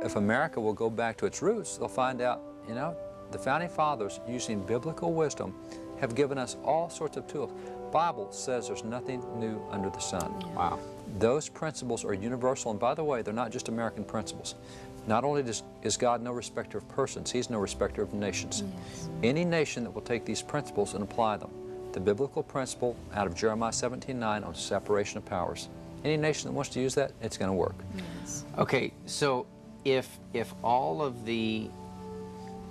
If America will go back to its roots, they'll find out, you know, the Founding Fathers, using biblical wisdom, have given us all sorts of tools. Bible says there's nothing new under the sun. Yeah. Wow. Those principles are universal, and by the way, they're not just American principles. Not only is God no respecter of persons, He's no respecter of nations. Yes. Any nation that will take these principles and apply them, the biblical principle out of Jeremiah 17:9 on separation of powers, any nation that wants to use that, it's going to work. Yes. Okay, so if all of the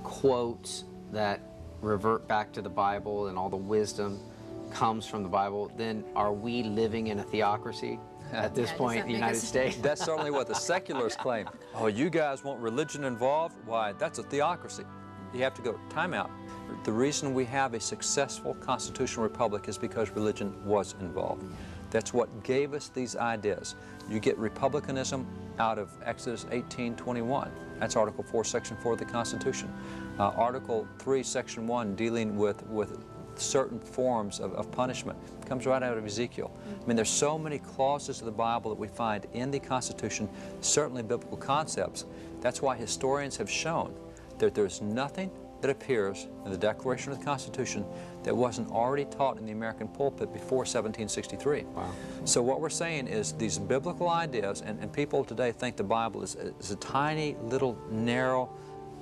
quotes that revert back to the Bible and all the wisdom comes from the Bible, then are we living in a theocracy at this point in the United States? That's certainly what the secularists claim. Oh, you guys want religion involved? Why, that's a theocracy. You have to go, time out. The reason we have a successful constitutional republic is because religion was involved. That's what gave us these ideas. You get republicanism out of Exodus 18:21. That's Article 4, Section 4 of the Constitution. Article 3, Section 1, dealing with certain forms of punishment, comes right out of Ezekiel. I mean, there's so many clauses of the Bible that we find in the Constitution, certainly biblical concepts. That's why historians have shown that there's nothing that appears in the Declaration of the Constitution that wasn't already taught in the American pulpit before 1763. Wow. So what we're saying is these biblical ideas, and people today think the Bible is a tiny little narrow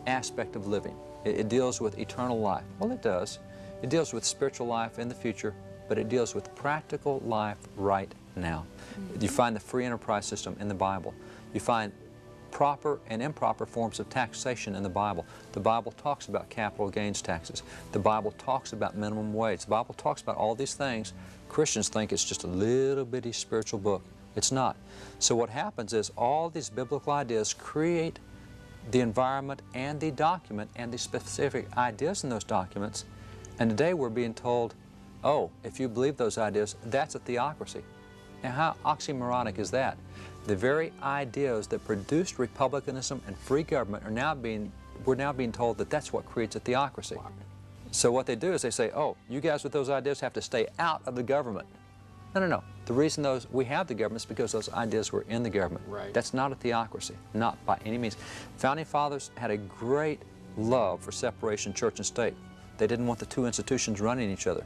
aspect of living. It deals with eternal life. Well, it does. It deals with spiritual life in the future, but it deals with practical life right now. You find the free enterprise system in the Bible. You find proper and improper forms of taxation in the Bible. The Bible talks about capital gains taxes. The Bible talks about minimum wage. The Bible talks about all these things. Christians think it's just a little bitty spiritual book. It's not. So what happens is all these biblical ideas create the environment and the document and the specific ideas in those documents. And today we're being told, oh, if you believe those ideas, that's a theocracy. Now, how oxymoronic is that? The very ideas that produced republicanism and free government are we're now being told that that's what creates a theocracy. So what they do is they say, oh, you guys with those ideas have to stay out of the government. No, no, no. The reason we have the government is because those ideas were in the government. Right. That's not a theocracy, not by any means. Founding Fathers had a great love for separation church and state. They didn't want the two institutions running each other.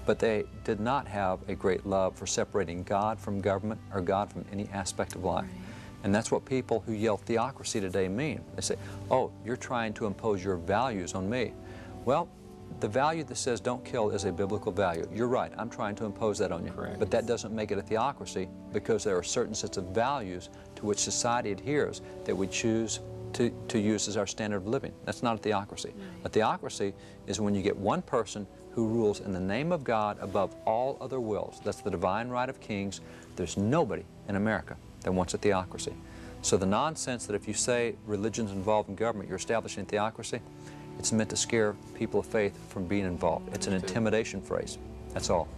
But they did not have a great love for separating God from government or God from any aspect of life. Right. And that's what people who yell theocracy today mean. They say, oh, you're trying to impose your values on me. Well, the value that says don't kill is a biblical value. You're right, I'm trying to impose that on you. Correct. But that doesn't make it a theocracy, because there are certain sets of values to which society adheres that we choose to use as our standard of living. That's not a theocracy. Right. A theocracy is when you get one person who rules in the name of God above all other wills. That's the divine right of kings. There's nobody in America that wants a theocracy. So the nonsense that if you say religion's involved in government, you're establishing theocracy, it's meant to scare people of faith from being involved. It's an intimidation phrase. That's all.